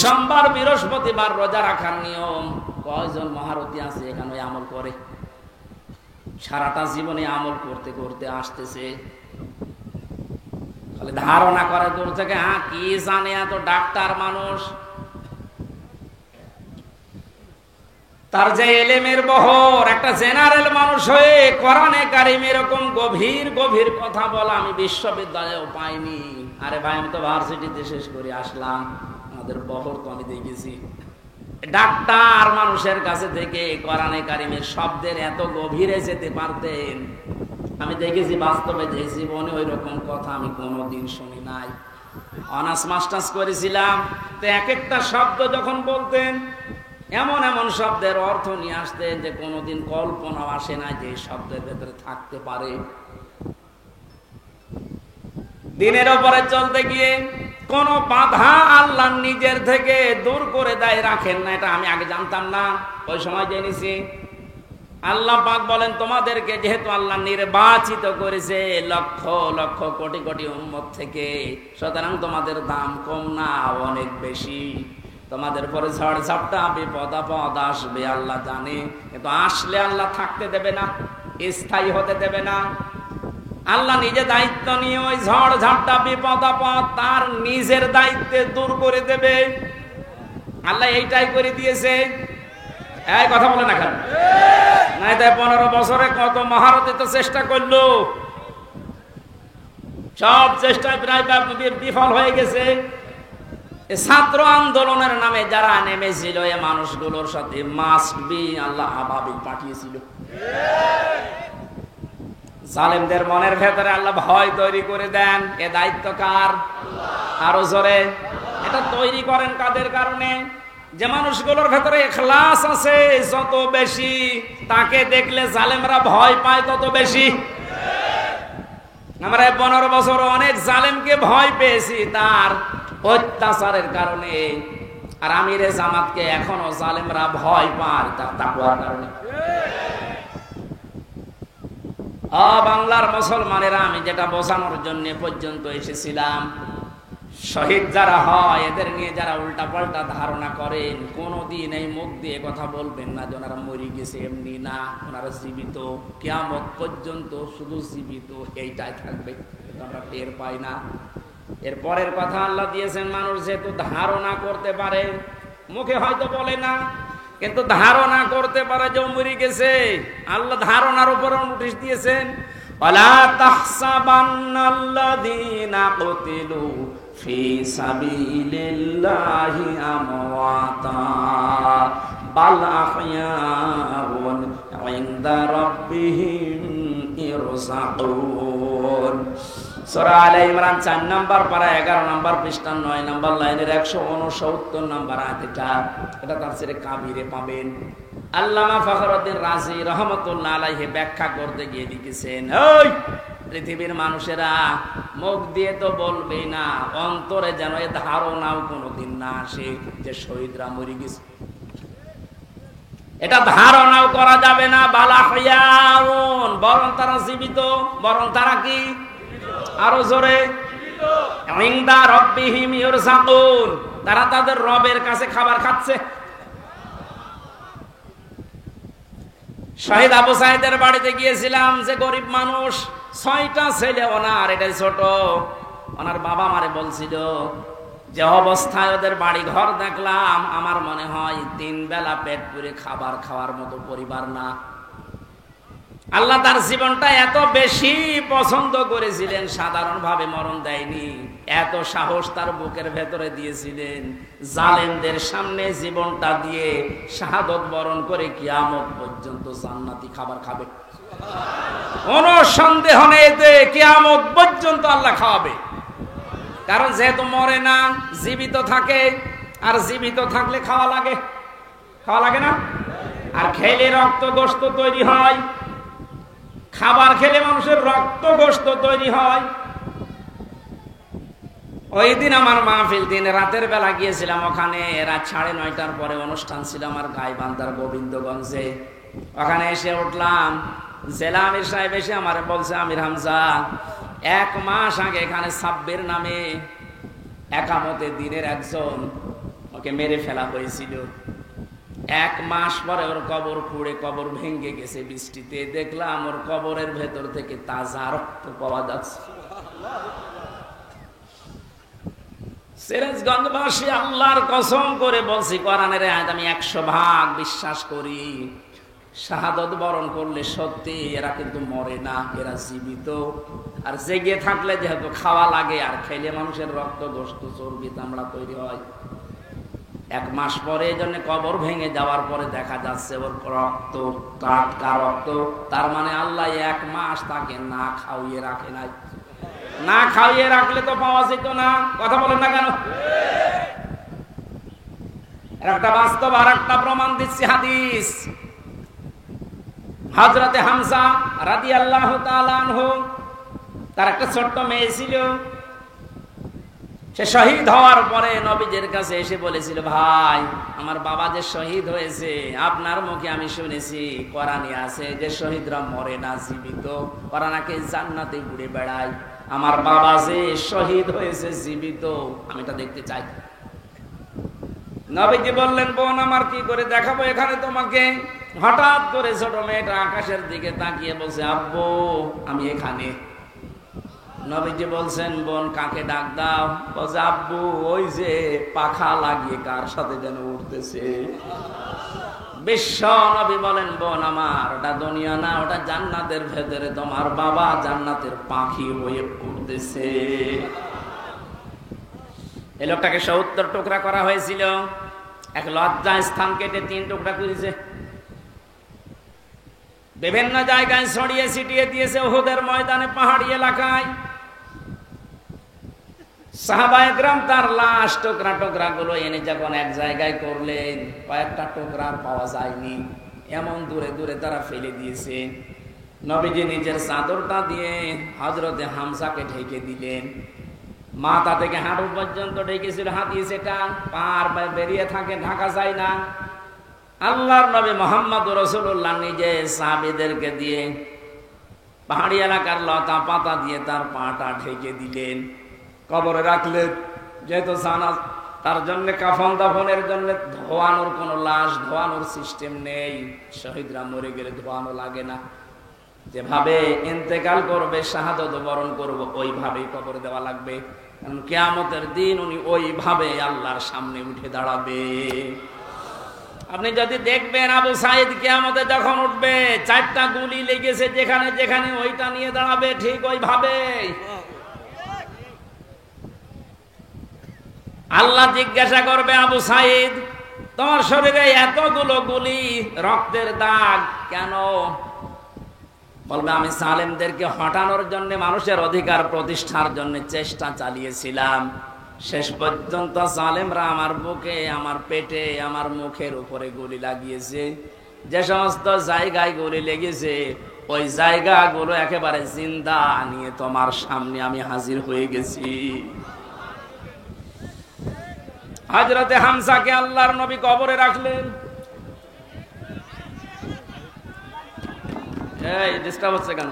সোমবার বৃহস্পতিবার রোজা রাখার নিয়ম। কয়জন মহারথী আছে এখানে আমল করে? সারাটা জীবনে আমল করতে করতে আসতেছে, খালি ধারণা করে দূর থেকে, হ্যাঁ কি জানে, এত ডাক্তার মানুষ, তার যে এলেমের বহর, একটা জেনারেল মানুষ হয়ে কোরআনে কারিম এরকম গভীর গভীর কথা বলা আমি বিশ্ববিদ্যালয়েও পাইনি। আরে ভাই, আমি তো ভার্সিটিতে শেষ করে আসলাম, আমাদের বহর তো আমি দেখেছি। ডাক্তার মানুষের কাছে থেকে কোরআনে কারিমের শব্দের এত গভীরে যেতে পারতেন, আমি দেখেছি বাস্তবে, যে জীবনে ওই রকম কথা আমি কোনোদিন শুনি নাই। অনার্স মাস্টার্স করেছিলাম, তো এক একটা শব্দ যখন বলতেন, এমন এমন শব্দের অর্থ নিয়ে আসতেন যে কোনোদিন কল্পনা আসে না যে শব্দের ভেতরে থাকতে পারে। দিনের ওপরে চলতে গিয়ে কোন বাধা আল্লাহ নিজের থেকে দূর করে দেয়, রাখেন না। এটা আমি আগে জানতাম না, ওই সময় জেনেছি। আল্লাহ পাক বলেন, তোমাদেরকে যেহেতু আল্লাহ নির্বাচিত করেছে লক্ষ লক্ষ কোটি কোটি উম্মত থেকে, সুতরাং তোমাদের দাম কম না, অনেক বেশি। তোমাদের পরে ঝড় ঝাপটা বিপদ আপদ আসবে, আল্লাহ জানে, কিন্তু আসলে আল্লাহ থাকতে দেবে না, স্থায়ী হতে দেবে না। আল্লাহ নিজে দায়িত্ব নিয়ে ওই ঝড় ঝাপটা বিপদ আপদ তার নিজের দায়িত্বে দূর করে দেবে। আল্লাহ এইটাই করে দিয়েছে। এই কথা বলে না কেন? নাই তাই 15 বছরে কত মহারথী তো চেষ্টা করলো, সব চেষ্টায় প্রায় বিফল হয়ে গেছে। ছাত্র আন্দোলনের নামে যারা নেমেছিল, এ মানুষগুলোর সাথে মাস্ট বি আল্লাহ আবাবিল পাঠিয়েছিল। জালেমদের মনের ভেতরে আল্লাহ ভয় তৈরি করে দেন। এ দায়িত্ব কার? আরো জোরে। এটা তৈরি করেন কাদের কারণে? যে মানুষগুলোর ভেতরে ইখলাস আছে যত বেশি, তাকে দেখলে জালেমরা ভয় পায় তত বেশি। আমরা 15 বছর অনেক জালেমকে ভয় পেয়েছি তার অত্যাচারের কারণে, আর আমিরে জামাতকে এখনো জালেমরা ভয় পায় তার তাকওয়ার কারণে। বাংলার মুসলমানেরা, আমি যেটা বোঝানোর জন্য পর্যন্ত এসেছিলাম, শহীদ যারা হয় এদের নিয়ে যারা উল্টা পাল্টা ধারণা করেন, কোনদিন এই মুখ দিয়ে কথা বলবেন না যে ওনারা মরে গেছে, এমনি না, ওনারা জীবিত, কিয়ামত পর্যন্ত শুধু জীবিত, এইটাই থাকবে। আমরা টের পাই না। এর পরের কথা আল্লাহ দিয়েছেন, মানুষ যেহেতু ধারণা করতে পারে, মুখে হয়তো বলে না, কিন্তু ধারণা করতে পারে যে মরে গেছে। আল্লাহ ধারণার উপর নোটিশ দিয়েছেন, ওয়ালা তাহসাবান্নাল্লাযীনা কুতিলু ফি সাবিলিল্লাহি আমওয়াতা বাল আহইয়াউন ইনদা রাব্বিহিম ইরযাকুন। সূরা আলে ইমরান 4 নম্বর পারা 11 নম্বর পৃষ্ঠা 9 নম্বর লাইনের 169 নম্বর আয়াত। এটা তাফসীরে কাবীরে পাবেন। আল্লামা ফখরুদ্দিন রাজি রহমাতুল্লাহ আলাইহি ব্যাখ্যা করতে গিয়ে লিখেছেন, ওই পৃথিবীর মানুষেরা মুখ দিয়ে তো বলবেই না, অন্তরে যেন এ ধারণাও কোনোদিন না আসে যে শহীদরা মরে গেছে। এটা ধারণাও করা যাবে না। বালাহিয়াউন, বরং তারা জীবিত, বরং তারা কি? আরো জোরে। ইনদা রাব্বিহিম ইরযাকুন, তারা তাদের রবের কাছে খাবার খাচ্ছে। শহীদ আবু সাইদের বাড়িতে গিয়েছিলাম, যে গরিব মানুষ, 6টা ছেলে ওনার, এটাই ছোট। ওনার বাবা মারে বলছিল, যে অবস্থায় ওদের বাড়ি ঘর দেখলাম, আমার মনে হয় 3 বেলা পেট পুরে খাবার খাওয়ার মতো পরিবার না। আল্লাহ তার জীবনটা এত বেশি পছন্দ করেছিলেন, সাধারণভাবে মরণ দেয়নি, এত সাহস তার বুকের ভেতরে দিয়েছিলেন, জালেমদের সামনে জীবনটা দিয়ে শাহাদত বরণ করে কিয়ামত পর্যন্ত জান্নাতি খাবার খাবে। কোনো সন্দেহ নেই যে কিয়ামত পর্যন্ত আল্লাহ খাওয়াবে। কারণ যেহেতু মরে না, জীবিত থাকে, আর জীবিত থাকলে খাওয়া লাগে, খাওয়া লাগে না? আর খেলে রক্ত গোশত তৈরি হয়, খাবার খেলে মানুষের রক্ত গোশত তৈরি হয়। ওই দিন আমার মাহফিল, দিন রাতের বেলা গিয়েছিলাম ওখানে, রাত 9:30টার পরে অনুষ্ঠান ছিল আমার গাইবান্ধার গোবিন্দগঞ্জে। ওখানে এসে উঠলাম, জেলা আমির সাহেব এসে আমার বলছে, আমির হামজা, 1 মাস আগে এখানে সাব্বির নামে একামতে দিনের একজন ওকে মেরে ফেলা হয়েছিল। 1 মাস পরে ওর কবর খুঁড়ে কবর ভেঙে গেছে বৃষ্টিতে, দেখলাম ওর কবরের ভেতর থেকে তাজা রক্ত পাওয়া যাচ্ছে। সিরাজগঞ্জবাসী, আল্লাহর কসম করে বলছি, কোরআনের আয়াত আমি 100% বিশ্বাস করি। শাহাদত বরণ করলে সত্যি এরা কিন্তু মরে না, এরা জীবিত। আর জেগে থাকলে যেহেতু খাওয়া লাগে, আর খেলে মানুষের রক্ত, গোশত, চর্বি, চামড়া তৈরি হয়। 1 মাস পরে এই জন্য কবর ভেঙে যাওয়ার পরে দেখা যাচ্ছে ওর রক্ত, টাটকা রক্ত। তার মানে আল্লাহ 1 মাস তাকে না খাওয়িয়ে রাখে নাই। না খাওয়িয়ে রাখলে তো পাওয়া যেত না। কথা বলেন না কেন? একটা বাস্তব আর একটা প্রমাণ দিচ্ছি, হাদিস। হযরতে হামজা রাদিয়াল্লাহু তাআলা আনহু, তার একটা ছোট্ট মেয়ে ছিল। সে শহীদ হওয়ার পরে নবীজির কাছে এসে বলেছিল, ভাই আমার বাবা যে শহীদ হয়েছে, আপনার মুখে আমি শুনেছি কোরআনে আছে যে শহীদরা মরে না, জীবিত, ওরা নাকি জান্নাতে ঘুরে বেড়ায়। আমার বাবা যে শহীদ হয়েছে জীবিত, আমি এটা দেখতে চাই। নবীজি বললেন, বোন আমার কি করে দেখাবো এখানে তোমাকে? হঠাৎ করে ছোট মেয়েটা আকাশের দিকে তাকিয়ে বলছে, আব্বু আমি এখানে। নবীজি বলছেন, বোন কাকে ডাক দাও? বলছে, আব্বু ওই যে পাখা লাগিয়ে কার সাথে যেন উঠতেছে। বিশ্ব নবী বলেন, বোন আমার, ওটা দুনিয়া না, ওটা জান্নাতের ভেতরে তোমার বাবা জান্নাতের পাখি হয়ে উঠতেছে। এই লোকটাকে 70 টুকরা করা হয়েছিল। এক লজ্জা স্থান কেটে 3 টুকরা করেছে। বিভিন্ন জায়গায় ছড়িয়ে ছিটিয়ে দিয়েছে, উহুদের ময়দানে, পাহাড়ি এলাকায়। সাহাবায়ে কেরাম তার লাশ টুকরা টুকরা গুলো এনে যখন এক জায়গায় করলেন, কয়েকটা টুকরা পাওয়া যায়নি, এমন দূরে দূরে তারা ফেলে দিয়েছে। নবীজি নিজের চাদরটা দিয়ে হযরতে হামজাকে ঢেকে দিলেন। মাথা থেকে হাঁটু পর্যন্ত ঢেকেছিল, হাতিয়ে সেটা পার বেরিয়ে থাকে, ঢাকা যায় না। আল্লাহর নবী মুহাম্মদুর রাসূলুল্লাহ নিজে সাহাবীদেরকে দিয়ে পাহাড়ি এলাকার লতা পাতা দিয়ে তার পাটা ঢেকে দিলেন, কবরে রাখলেন। যেহেতু জানাজ, তার জন্য কাফন দাফনের জন্য ধোয়ানোর কোন লাশ ধোয়ানোর সিস্টেম নেই। শহীদরা মরে গেলে ধোয়ানো লাগে না, যেভাবে ইন্তেকাল করবে, শাহাদত বরণ করব, ওইভাবেই কবর দেওয়া লাগবে। কারণ কিয়ামতের দিন উনি ওইভাবে আল্লাহর সামনে উঠে দাঁড়াবে। আপনি যদি দেখবেন আবু সাইদ কিয়ামতে যখন উঠবে, 4টা গুলি লেগেছে যেখানে যেখানে, ওইটা নিয়ে দাঁড়াবে ঠিক ওইভাবে। আল্লাহ জিজ্ঞাসা করবে, আবু সাইদ তোমার শরীরে এতগুলো গুলি, রক্তের দাগ কেন? বলবে, আমি জালেমদেরকে হটানোর জন্য, মানুষের অধিকার প্রতিষ্ঠার জন্য চেষ্টা চালিয়েছিলাম। শেষ পর্যন্ত জালেমরা আমার বুকে, আমার পেটে, আমার মুখের উপরে গুলি লাগিয়েছে। যে সমস্ত জায়গায় গুলি লেগেছে, ওই জায়গাগুলো একেবারে জিন্দা নিয়ে তোমার সামনে আমি হাজির হয়ে গেছি। হযরতে হামজাকে আল্লাহর নবী কবরে রাখলেন। এই ডিস্টার্ব হচ্ছে কেন?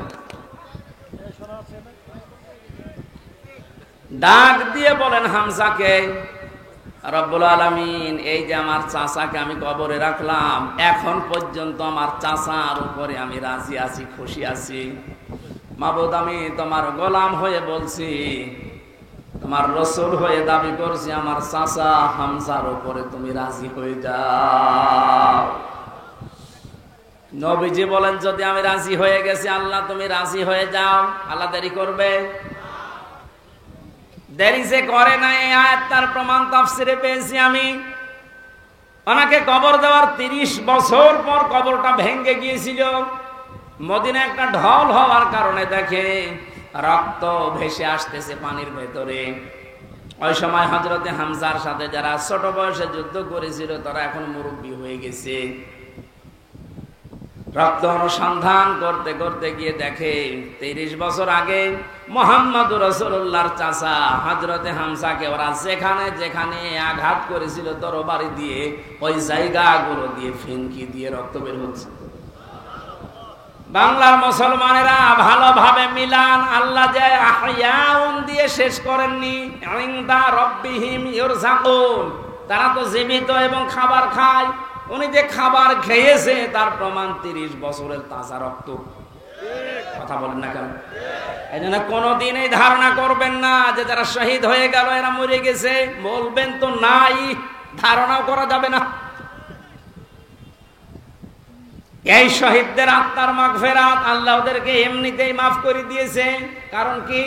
ডাক দিয়ে বলেন হামজাকে, রব্বুল আলামিন, এই যে আমার চাচাকে আমি কবরে রাখলাম, এখন পর্যন্ত আমার চাচার উপরে আমি রাজি আছি, খুশি আছি। মাবুদ, আমি তোমার গোলাম হয়ে বলছি, তোমার রাসূল হয়ে দাবি করছি, আমার চাচা হামজার উপরে তুমি রাজি হয়ে যাও। নবীজি বলেন, যদি আমি রাজি হয়ে গেছি, আল্লাহ তুমি রাজি হয়ে যাও, আল্লাহ দেরি করবে? দেরি যে করে না, এই আয়াত তার প্রমাণ তাফসিরে পেয়েছি আমি। ওনাকে কবর দেওয়ার 30 বছর পর কবরটা ভেঙে গিয়েছিল। মদিনা একটা ঢল হওয়ার কারণে দেখে রক্ত ভেসে আসতেছে পানির ভেতরে। ওই সময় হযরতে হামজার সাথে যারা ছোট বয়সে যুদ্ধ করেছিল, তারা এখন মুরব্বী হয়ে গেছে। রক্ত অনুসন্ধান করতে করতে গিয়ে দেখে 30 বছর আগে মুহাম্মদুর রাসূলুল্লাহর চাচা হযরতে হামজাকে ওরা যেখানে যেখানে আঘাত করেছিল তরবারি দিয়ে, ওই জায়গাগুলো দিয়ে ফিনকি দিয়ে রক্ত বের হচ্ছে। বাংলার মুসলমানেরা ভালোভাবে মিলান, আল্লাহ যে আহয়াউন দিয়ে শেষ করেননি, ইনদা রাব্বিহিম ইরযাকুন, তারা তো জীবিত এবং খাবার খায়। উনি যে খাবার খেয়েছে তার প্রমাণ 30 বছরের তাজা রক্ত। কথা বলেন না কেন? এই জন্য কোনদিন এই ধারণা করবেন না যে যারা শহীদ হয়ে গেল এরা মরে গেছে, বলবেন তো নাই, ধারণাও করা যাবে না। এই শহীদদের আত্মার মাগফিরাত আল্লাহ ওদেরকে এমনিতেই মাফ করে দিয়েছে। কারণ কি?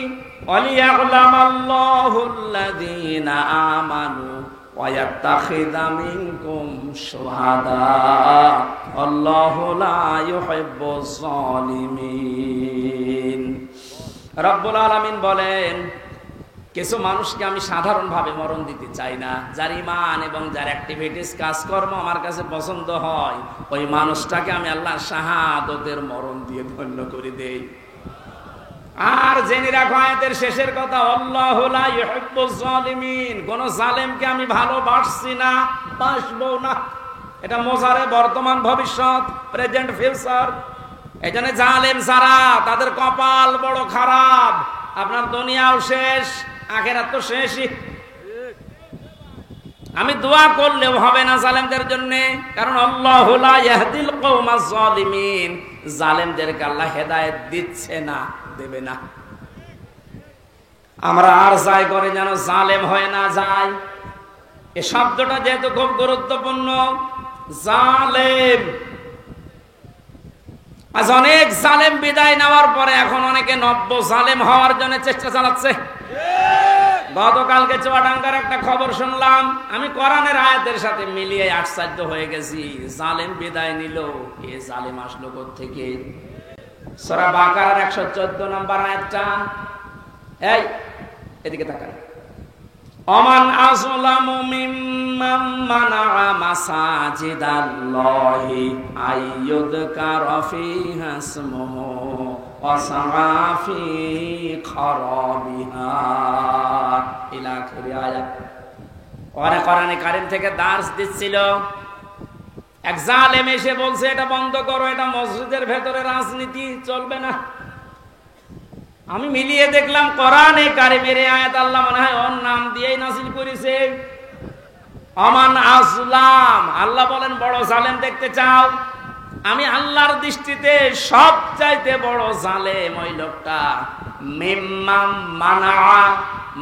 ওয়ালিয়াকুলামাল্লাহুল্লাযীনা আমানু ওয়া ইয়াত্তাখিযা মিনকুম শুহাদা আল্লাহু লা ইউহিব্বুজ জালিমিন। রব্বুল আলামিন বলেন, কিছু মানুষকে আমি সাধারণভাবে মরণ দিতে চাই না। যার ঈমান এবং যার অ্যাক্টিভিটিস কাজকর্ম আমার কাছে পছন্দ হয়, ওই মানুষটাকে আমি আল্লাহ শাহাদাতের মরণ দিয়ে ধন্য করে দেই। আর জেনে রাখো আয়াতের শেষের কথা, আল্লাহু লা ইউহিব্বুজ জালিমিন। কোন জালেমকে আমি ভালোবাসছি না, বাসবো না। এটা মোজারে বর্তমান ভবিষ্যৎ, প্রেজেন্ট ফিউচার। এজন্য জালেম যারা, তাদের কপাল বড় খারাপ। আপনার দুনিয়াও শেষ, আখিরাত তো শেষই। আমি দোয়া করলেও হবে না জালেমদের জন্য, কারণ আল্লাহু লা ইয়াহদিল কওমাজ জালিমিন। জালেমদেরকে আল্লাহ হেদায়েত দিচ্ছে না, দেবে না। আমরা আর যাই করে যেন জালেম হয়ে না যায়। এই শব্দটা যেহেতু খুব গুরুত্বপূর্ণ, জালেম। আজ অনেক জালেম বিদায় নেওয়ার পরে এখন অনেকে নব্য জালেম হওয়ার জন্য চেষ্টা চালাচ্ছে। গতকালকে চুয়াডাঙ্গার একটা খবর শুনলাম, আমি কোরআনের আয়াতের সাথে মিলিয়ে আশ্চর্য হয়ে গেছি। জালেম বিদায় নিল, এ জালেম আসলো কোত্থেকে? সূরা বাকারার 114 নম্বর আয়াতটা। এই এদিকে তাকান। ওমান আযলামু মিম্মান মানাআ মাসাজিদাল্লাহি আইয়ুযকারা ফীহা ইসমুহু ওয়া সাআ ফী খারাবিহা ইলা আখির আয়াত। কোরআনে কারীম থেকে দার্স দিচ্ছিল, এক জালেম এসে বলছে এটা বন্ধ করো, এটা মসজিদের ভেতরে রাজনীতি চলবে না। আমি মিলিয়ে দেখলাম কোরআনে কারীমের আয়াত আল্লাহ মনে হয় ওর নাম দিয়েই নাযিল করেছে। আমান আযলাম, আল্লাহ বলেন বড় জালেম দেখতে চাও? আমি আল্লাহর দৃষ্টিতে সবচাইতে বড় জালেম ওই লোকটা, মিম্মাম মানাআ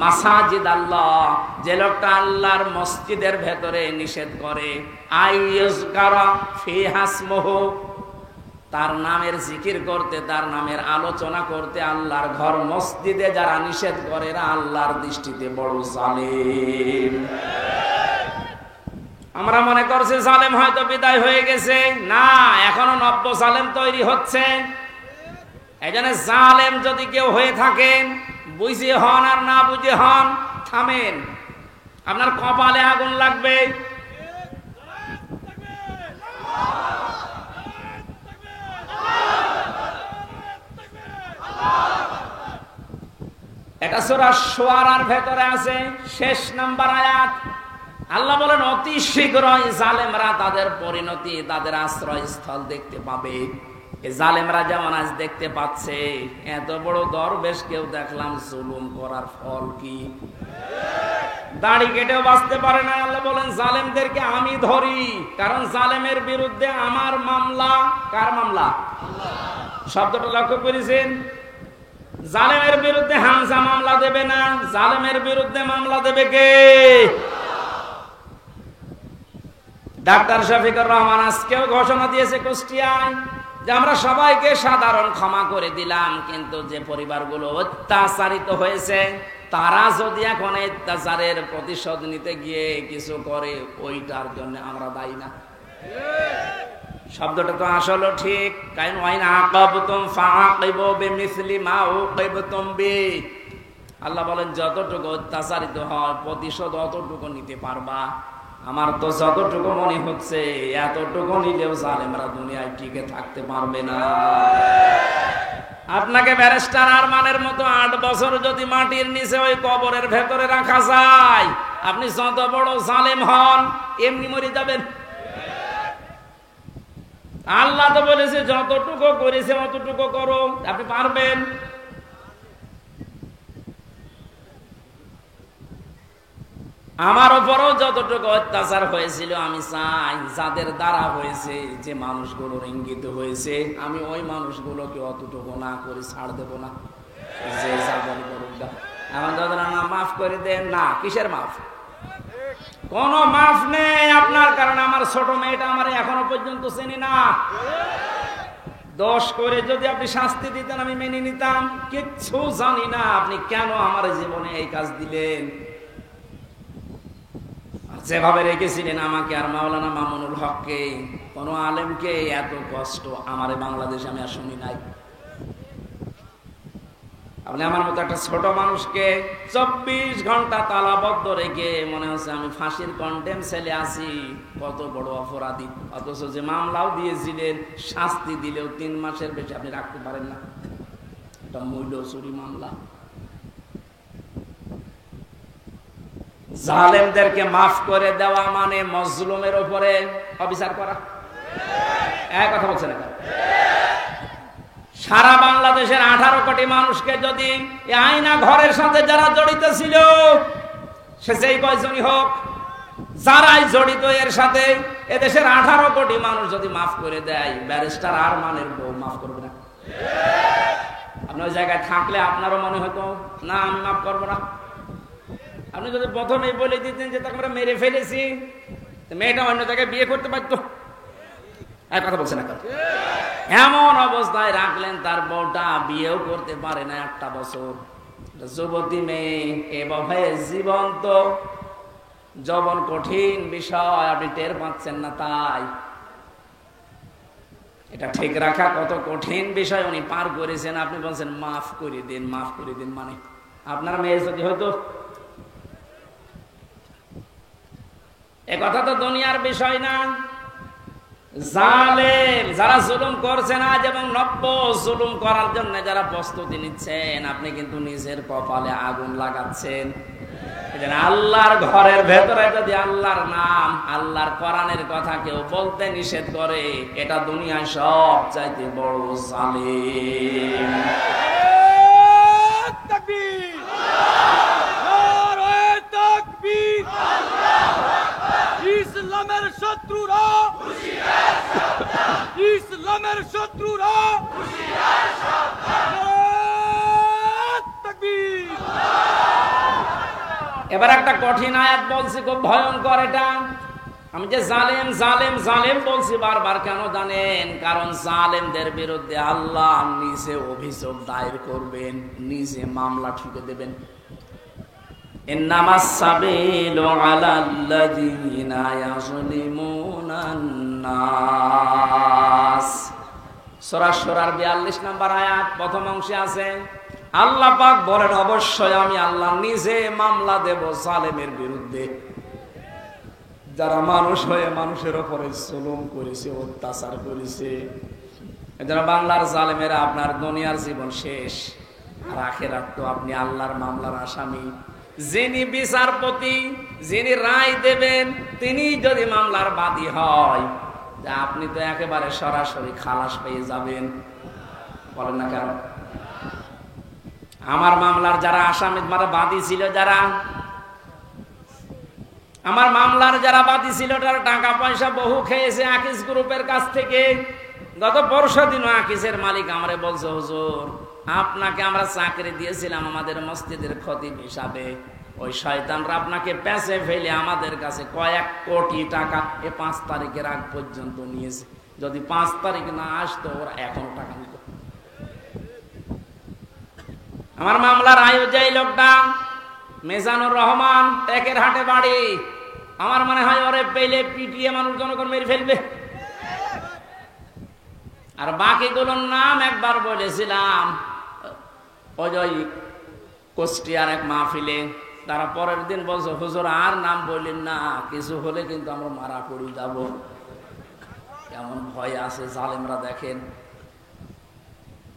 মাসাজিদ আল্লাহ, যে লোকটা আল্লাহর মসজিদের ভেতরে নিষেধ করে, আইয়ুযকারা ফীহা ইসমুহু, তার নামের জিকির করতে, তার নামের আলোচনা করতে আল্লাহর ঘর মসজিদে যারা নিষেধ করে এরা আল্লাহর দৃষ্টিতে বড় জালেম। আমরা মনে করছি জালেম হয়তো বিদায় হয়ে গেছে, না, এখনো নব্য জালেম তৈরি হচ্ছে। এজন্য জালেম যদি কেউ হয়ে থাকেন, বুঝে হন আর না বুঝে হন, থামেন, আপনার কপালে আগুন লাগবে। এটা সূরা শুআরার ভেতরে আছে, শেষ নাম্বার আয়াত। আল্লাহ বলেন অতি শীঘ্রই জালেমরা তাদের পরিণতি, তাদের আশ্রয়স্থল দেখতে পাবে। এই জালেমরা যেমন আজ দেখতে পাচ্ছে, এত বড় দরবেশ কেউ দেখলাম জুলুম করার ফল কি? দাড়ি কেটেও বাঁচতে পারে না। আল্লাহ বলেন জালেমদেরকে আমি ধরি, কারণ জালেমের বিরুদ্ধে আমার মামলা। কার মামলা? শব্দটা লক্ষ্য করেছেন? জালেমের বিরুদ্ধে হামজা মামলা দেবে না, জালেমের বিরুদ্ধে মামলা দেবে কে? ডাক্তার শফিকুর রহমান আজকেও ঘোষণা দিয়েছে কুষ্টিয়ায় যে আমরা সবাইকে সাধারণ ক্ষমা করে দিলাম, কিন্তু যে পরিবারগুলো অত্যাচারিত হয়েছে তারা যদি এখন অত্যাচারের প্রতিশোধ নিতে গিয়ে কিছু করে, ওইটার জন্য আমরা দায়ী না। শব্দটা তো আসলে ঠিক, কারণ ওয়াইন আকাবতুম ফাআকিবু বিমিসলি মা উকিবতুম বি। আল্লাহ বলেন যতটুকু অত্যাচারিত হয় প্রতিশোধ অতটুকু নিতে পারবা। আমার তো যতটুকু মনে হচ্ছে এতটুকু নিলেও জালেমরা দুনিয়ায় টিকে থাকতে পারবে না। আপনাকে ব্যারিস্টার আরমানের মতো 8 বছর যদি মাটির নিচে ওই কবরের ভেতরে রাখা যায়, আপনি যত বড় জালেম হন এমনি মরে যাবেন। আল্লাহ তো বলেছে যতটুকু করেছে অতটুকু করো, আপনি পারবেন। আমার উপরও যতটুকু অত্যাচার হয়েছিল আমি চাই যাদের দ্বারা হয়েছে, যে মানুষগুলোর ইঙ্গিত হয়েছে, আমি ওই মানুষগুলোকে অতটুকু না করে ছাড় দেব না। যে যাদের করুক আমার দাদা না মাফ করে দেন না, কিসের মাফ? কোন মাফ নেই আপনার, কারণ আমার ছোট মেয়েটা আমার এখনো পর্যন্ত চেনি না। দোষ করে যদি আপনি শাস্তি দিতেন আমি মেনে নিতাম, কিচ্ছু জানি না আপনি কেন আমার জীবনে এই কাজ দিলেন। যেভাবে রেখেছিলেন আমাকে আর মাওলানা মামুনুল হককে, কোন আলেমকে এত কষ্ট আমার বাংলাদেশে আমি আর শুনি নাই। আপনি আমার মতো একটা ছোট মানুষকে 24 ঘন্টা তালাবদ্ধ রেখে মনে হচ্ছে আমি ফাঁসির কন্ডেম ছেলে আছি, কত বড় অপরাধী। অথচ যে মামলাও দিয়েছিলেন, শাস্তি দিলেও 3 মাসের বেশি আপনি রাখতে পারেন না। এটা মূল্য চুরি মামলা। জালেমদেরকে মাফ করে দেওয়া মানে মজলুমের উপরে অবিচার করা। এক কথা বলছেন না? সারা বাংলাদেশের 18 কোটি মানুষকে যদি এই আয়না ঘরের সাথে যারা জড়িত ছিল, সে যেই কয়জনই হোক, যারাই জড়িত এর সাথে, এদেশের 18 কোটি মানুষ যদি মাফ করে দেয়, ব্যারিস্টার আরমানের বউ মাফ করবে না? আপনি ওই জায়গায় থাকলে আপনারও মনে হতো না আমি মাফ করবো না। আপনি যদি প্রথমেই বলে দিতেন যে তাকে আমরা মেরে ফেলেছি, মেয়েটা অন্য জায়গায় বিয়ে করতে পারতো। এক কথা বলছে না? এমন অবস্থায় রাখলেন তার বউটা বিয়েও করতে পারে না 1টা বছর। যুবতী মেয়ে এভাবে জীবন্ত, যৌবন কঠিন বিষয়, আপনি টের পাচ্ছেন না। তাই এটা ঠিক রাখা কত কঠিন বিষয় উনি পার করেছেন। আপনি বলছেন মাফ করে দিন, মাফ করে দিন। মানে আপনার মেয়ে যদি হয়তো, এ কথা তো দুনিয়ার বিষয় না। জালেম যারা জুলুম করছেন আজ এবং নব্য জুলুম করার জন্য যারা প্রস্তুতি নিচ্ছেন, আপনি কিন্তু নিজের কপালে আগুন লাগাচ্ছেন। আল্লাহর ঘরের ভেতরে যদি আল্লাহর নাম, আল্লাহর কোরআনের কথা কেউ বলতে নিষেধ করে, এটা দুনিয়ায় সব চাইতে বড় জালেম। ইসলামের শত্রুরা, ইসলামের শত্রুরা, এবার একটা কঠিন আয়াত বলছি, খুব ভয়ঙ্কর এটা। আমি যে জালেম জালেম জালেম বলছি বারবার কেন জানেন? কারণ জালেমদের বিরুদ্ধে আল্লাহ নিজে অভিযোগ দায়ের করবেন, নিজে মামলা ঠুকে দেবেন। ইন্নামাস সাবিলু আলাল্লাযীনা ইয়াযলিমুনান নাস। সূরা শুরার 42 নম্বর আয়াত প্রথম অংশে আছে, আল্লাহ পাক বলেন অবশ্যই আমি আল্লাহ নিজে মামলা দেব জালেমের বিরুদ্ধে, যারা মানুষ হয়ে মানুষের উপরে জুলুম করেছে, অত্যাচার করেছে। যারা বাংলার জালেমেরা আপনার দুনিয়ার জীবন শেষ, আর আখিরাত তো আপনি আল্লাহর মামলার আসামি। যিনি বিচারপতি, যিনি রায় দেবেন, তিনি যদি মামলার বাদী হয়, আপনি তো একেবারে সরাসরি খালাস পেয়ে যাবেন। বলেন না কেন? আমার মামলার যারা আসামি, যারা বাদী ছিল, যারা আমার মামলার যারা বাদী ছিল, তারা টাকা পয়সা বহু খেয়েছে আকিস গ্রুপের কাছ থেকে। গত পরশু দিনও আকিসের মালিক আমারে বলছে, হুজুর আপনাকে আমরা চাকরি দিয়েছিলাম আমাদের মসজিদের খতিব হিসাবে, ওই শয়তানরা আপনাকে পেঁচে ফেলে আমাদের কাছে কয়েক কোটি টাকা 5 তারিখের আগ পর্যন্ত নিয়েছে। যদি 5 তারিখ না আসতো ওরা এখনো টাকা নিত। আমার মামলার আয়োজক লোকটা মেজানুর রহমান, টেকের হাটে বাড়ি। আমার মনে হয় ওরে পেলে পিটিয়ে মানুষ জনগণ মেরে ফেলবে। আর বাকিগুলোর নাম একবার বলেছিলাম ওই কুষ্টিয়ার এক মাহফিলে। তারা পরের দিন বলছে, হুজুর আর নাম বললেন না, কিছু হলে কিন্তু আমরা মারা পড়ে যাব। কেমন ভয় আছে জালেমরা দেখেন।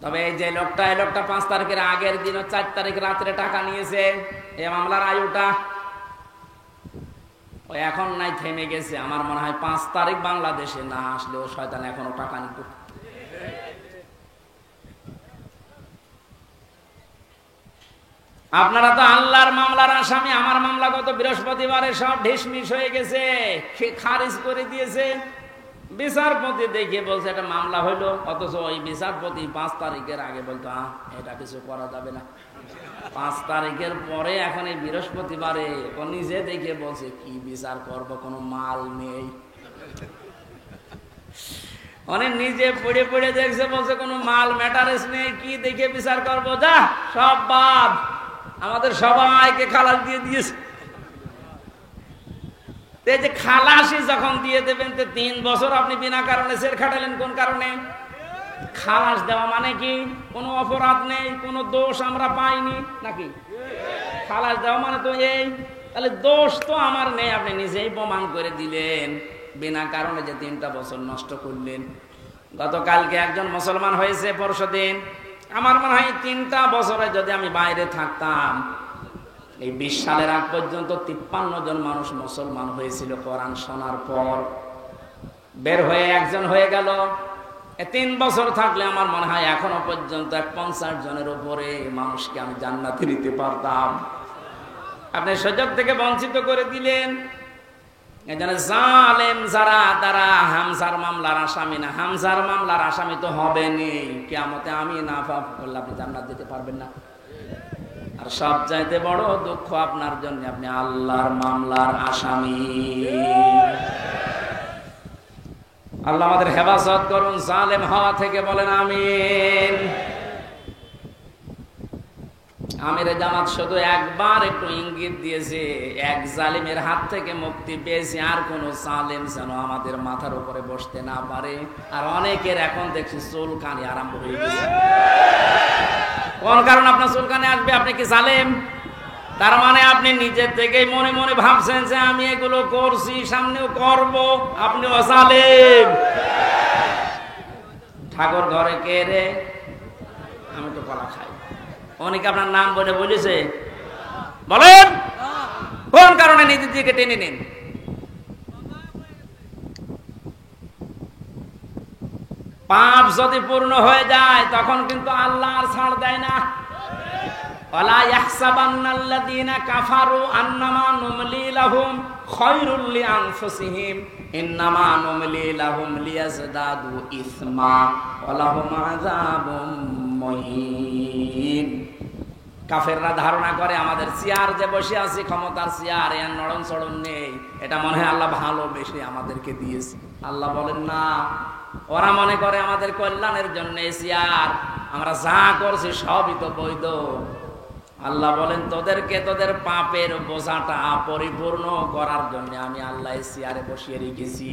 তবে এই যে লোকটা, এই লোকটা 5 তারিখের আগের দিন 4 তারিখ রাত্রে টাকা নিয়েছে। এই মামলার আয়ুটা ওই এখন নাই, থেমে গেছে। আমার মনে হয় 5 তারিখ বাংলাদেশে না আসলেও শয়তান এখনো টাকা নিত। আপনারা তো আল্লাহর মামলার আসামি, আমার মামলা গত বৃহস্পতিবারে সব ঢিসমিস হয়ে গেছে, খারিজ করে দিয়েছে। বিচারপতি দেখে বলছে এটা মামলা হইলো, অথচ ওই বিচারপতি 5 তারিখের আগে বলতো এটা কিছু করা যাবে না। 5 তারিখের পরে এখন এই বৃহস্পতিবারে ও নিজে দেখে বলছে কি বিচার করব, কোনো মাল নেই। অনেক নিজে পড়ে পড়ে দেখছে, বলছে কোনো মাল ম্যাটারেস নেই, কি দেখে বিচার করবো, যা সব বাদ, আমাদের সবাইকে খালাস দিয়ে দিয়েছে। এই যে খালাসি যখন দিয়ে দেবেন, 3 বছর আপনি বিনা কারণে জেল খাটালেন, কোন কারণে? খালাস দেওয়া মানে কি কোনো অপরাধ নেই, কোনো দোষ আমরা পাইনি নাকি? খালাস দেওয়া মানে তো এই, তাহলে দোষ তো আমার নেই, আপনি নিজেই প্রমাণ করে দিলেন। বিনা কারণে যে 3টা বছর নষ্ট করলেন। গতকালকে একজন মুসলমান হয়েছে, পরশুদিন। আমার মনে হয় 3টা বছরে যদি আমি বাইরে থাকতাম, এই 20 সালের আগ পর্যন্ত 53 জন মানুষ মুসলমান হয়েছিল কোরআন শোনার পর। বের হয়ে একজন হয়ে গেল। 3 বছর থাকলে আমার মনে হয় এখনো পর্যন্ত 50 জনের উপরে মানুষকে আমি জান্নাতে নিতে পারতাম। আপনি সুযোগ থেকে বঞ্চিত করে দিলেন। এজন্য জালেম যারা, তারা হামজার মামলার আসামি না। হামজার মামলার আসামি তো হবেনি, কিয়ামতে আমি না পাপ করলে আপনি জান্নাত দিতে পারবেন না। আর সব চাইতে বড় দুঃখ আপনার জন্য, আপনি আল্লাহর মামলার আসামি। আল্লাহ আমাদের হেফাজত করুন জালেম হওয়া থেকে, বলেন আমিন। আমিরে জামাত শুধু একবার একটু ইঙ্গিত দিয়েছে, এক জালিমের হাত থেকে মুক্তি পেয়েছে, আর কোন জালিম যেন আমাদের মাথার উপরে বসতে না পারে। আর অনেকের এখন দেখছি চুলকানি আরম্ভ হয়ে গেছে। কোন কারণ আপনার চুলকানি আসবে? আপনি কি জালেম? তার মানে আপনি নিজের থেকেই মনে মনে ভাবছেন যে আমি এগুলো করছি, সামনেও করব। আপনিও জালেম। ঠাকুর ঘরে কে রে? আমি তো কলা খাই। অনেকে আপনার নাম বলে বলেছে, বলেন কোন কারণে নিজের দিকে টেনে নেন? পাপ যদি পূর্ণ হয়ে যায় তখন কিন্তু আল্লাহ আর ছাড় দেয় না। ওয়ালা ইয়াহসাবান্নাল্লাযীনা কাফারু আন্নামা নুমলি লাহুম খায়রুল লিআনফুসিহিম ইন্নামা নুমলি লাহুম লিয়াজদাদু ইসমা ওয়া লাহুম আযাবুম মুহিন। কাফেররা ধারণা করে আমাদের চেয়ার যে বসে আছি, ক্ষমতার চেয়ার, এর নড়ন চড়ন নেই, এটা মনে হয় আল্লাহ ভালোবেসে আমাদেরকে দিয়েছে। আল্লাহ বলেন না, ওরা মনে করে আমাদের কল্যাণের জন্য চেয়ার, আমরা যা করছি সবই তো বৈধ। আল্লাহ বলেন তোদেরকে তোদের পাপের বোঝাটা পরিপূর্ণ করার জন্য আমি আল্লাহ চেয়ারে বসিয়ে রেখেছি।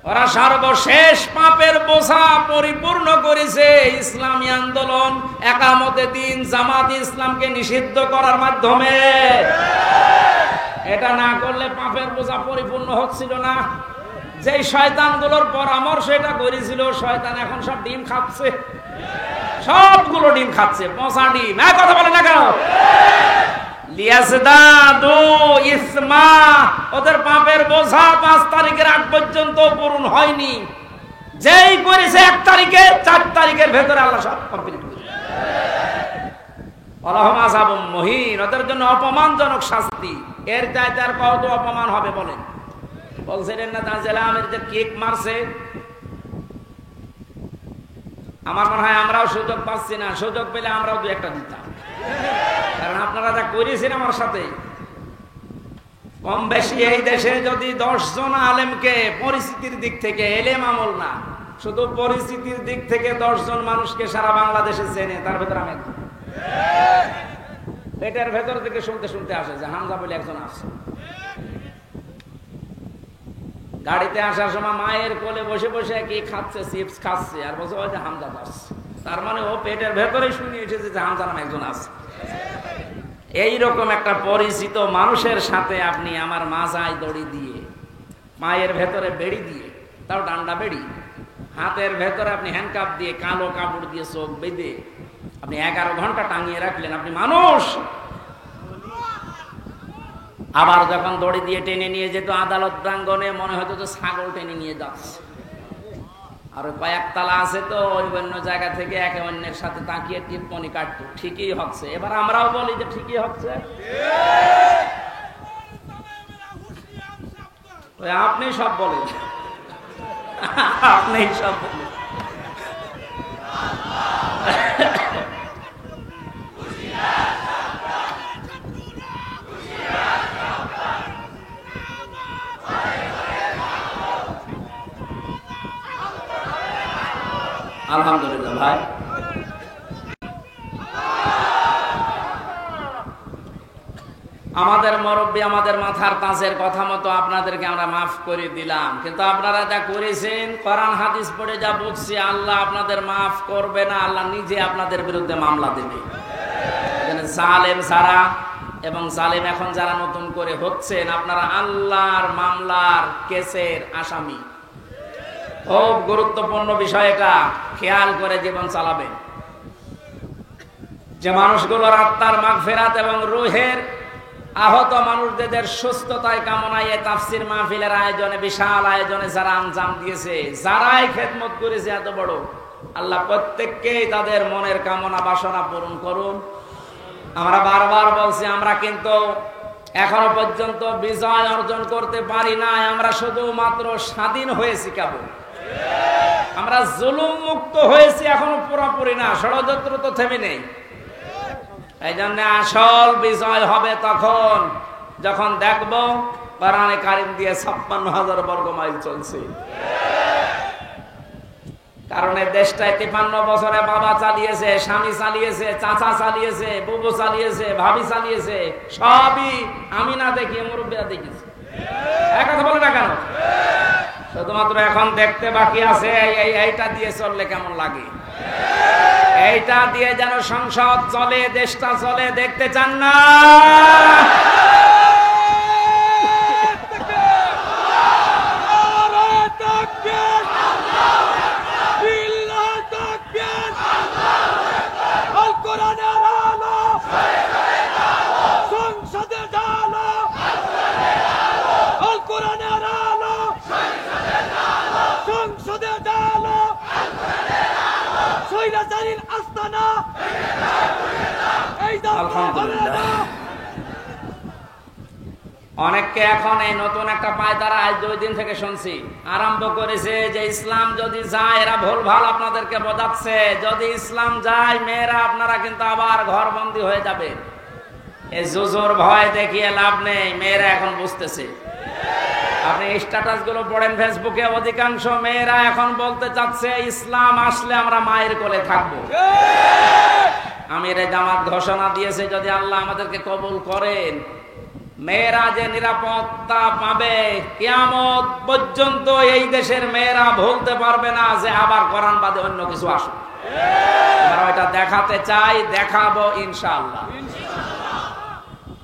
ওরা সর্বশেষ পাপের বোঝা পরিপূর্ণ করেছে ইসলামী আন্দোলন, একামতে দিন, জামাত ইসলামকে নিষিদ্ধ করার মাধ্যমে। এটা না করলে পাপের বোঝা পরিপূর্ণ হচ্ছিল না। যে শয়তানগুলোর পরামর্শ এটা করেছিল, শয়তান এখন সব ডিম খাচ্ছে, সবগুলো ডিম খাচ্ছে, পচা ডিম। কথা বলে না কেন? লিয়াজদাদু ইসমা, ওদের পাপের বোঝা 5 তারিখের আগ পর্যন্ত পূরণ হয়নি। যেই করেছে 1 তারিখে, 4 তারিখের ভেতরে আল্লাহ সব কমপ্লিট করে। ওয়ালাহুম আযাবুম মুহিন, ওদের জন্য অপমানজনক শাস্তি। এর চাইতে আর কত অপমান হবে বলেন? বলছিলেন না তানজিলা আমির যে কেক মারছে, আমার মনে হয় আমরাও সুযোগ পাচ্ছি না, সুযোগ পেলে আমরাও 2-1টা দিতাম। কারণ আপনারা যা করেছেন আমার সাথে, কম বেশি এই দেশে যদি 10 জন আলেমকে পরিস্থিতির দিক থেকে, এলেম আমল না, শুধু পরিস্থিতির দিক থেকে 10 জন মানুষকে সারা বাংলাদেশে চেনে, তার ভেতর আমি একজন। পেটের ভেতর থেকে শুনতে শুনতে আসে যে হামজা বলে একজন আসছে। গাড়িতে আসার সময় মায়ের কোলে বসে বসে কি খাচ্ছে, চিপস খাচ্ছে, আর বলছে ওই যে হামজা আসছে। তার মানে ও পেটের ভেতরে শুনে এসেছে যে হামজা নামে একজন আছে। এইরকম একটা পরিচিত মানুষের সাথে আপনি আমার মাজায় দড়ি দিয়ে, মায়ের ভেতরে বেড়ি দিয়ে, তাও ডান্ডা বেড়ি, হাতের ভেতরে আপনি হ্যান্ডকাপ দিয়ে, কালো কাপড় দিয়ে চোখ বেঁধে আপনি 11 ঘন্টা টাঙিয়ে রাখলেন। আপনি মানুষ? আবার যখন দড়ি দিয়ে টেনে নিয়ে যেত আদালত প্রাঙ্গণে, মনে হতো যে ছাগল টেনে নিয়ে যাচ্ছে। আর কয়েকতলা আছে তো ওই অন্য জায়গা থেকে একে অন্যের সাথে তাকিয়ে টিপ্পনি কাটতো, ঠিকই হচ্ছে। এবার আমরাও বলি যে ঠিকই হচ্ছে। আপনি সব বলেন, আপনি সব বলেন। আলহামদুলিল্লাহ ভাই, আমাদের মুরব্বী আমাদের মাথার তাজের কথা মতো আপনাদেরকে আমরা মাফ করে দিলাম, কিন্তু আপনারা যা করেছেন কোরআন হাদিস পড়ে যা বুঝছি, আল্লাহ আপনাদের মাফ করবে না, আল্লাহ নিজে আপনাদের বিরুদ্ধে মামলা দেবে। জালেম যারা এবং জালেম এখন যারা নতুন করে হচ্ছেন, আপনারা আল্লাহর মামলার কেসের আসামি। খুব গুরুত্বপূর্ণ বিষয় এটা, খেয়াল করে জীবন চালাবেন। যে মানুষগুলোর আত্মার মাগফিরাত এবং রূহের আহত মানুষদের সুস্থতায় কামনায় এই তাফসীর মাহফিলের আয়োজনে, বিশাল আয়োজনে যারা আঞ্জাম দিয়েছে, যারাই খেদমত করেছে এত বড়, আল্লাহ প্রত্যেককেই তাদের মনের কামনা বাসনা পূরণ করুন। আমরা বারবার বলছি, আমরা কিন্তু এখনো পর্যন্ত বিজয় অর্জন করতে পারি নাই, আমরা শুধুমাত্র স্বাধীন হয়েছি কেবল। আমরা জুলুম মুক্ত হয়েছি, এখনো পুরোপুরি না, ষড়যন্ত্র তো থেমে নেই। এই জন্য আসল বিজয় হবে তখন যখন দেখব কোরআনে কারিম দিয়ে 56,000 বর্গ মাইল চলছে। কারণ এই দেশটায় 53 বছরে বাবা চালিয়েছে, স্বামী চালিয়েছে, চাচা চালিয়েছে, বুবু চালিয়েছে, ভাবি চালিয়েছে, সবই আমি না দেখি মুরব্বীরা দেখেছি। এক কথা বলে না কেন? শুধুমাত্র এখন দেখতে বাকি আছে এইটা দিয়ে চললে কেমন লাগে, এইটা দিয়ে যেন সংসদ চলে, দেশটা চলে, দেখতে চান না? অনেককে এখন এই নতুন একটা পায়তারা আজ 2 দিন থেকে শুনছি আরম্ভ করেছে যে ইসলাম যদি যায়, এরা ভুল ভাল আপনাদেরকে বোঝাচ্ছে, যদি ইসলাম যায় মেয়েরা আপনারা কিন্তু আবার ঘরবন্দি হয়ে যাবে। এই জুজুর ভয় দেখিয়ে লাভ নেই, মেয়েরা এখন বুঝতেছে। আপনি স্ট্যাটাস গুলো পড়েন ফেসবুকে, অধিকাংশ মেয়েরা এখন বলতে চাচ্ছে ইসলাম আসলে আমরা মায়ের কোলে থাকবো। আমির জামাত ঘোষণা দিয়েছে যদি আল্লাহ আমাদেরকে কবুল করেন, মেয়েরা যে নিরাপত্তা পাবে, কিয়ামত পর্যন্ত এই দেশের মেয়েরা ভুলতে পারবে না যে আবার কোরআন বাদে অন্য কিছু আসুক। আমরা ওইটা দেখাতে চাই, দেখাবো ইনশাআল্লাহ।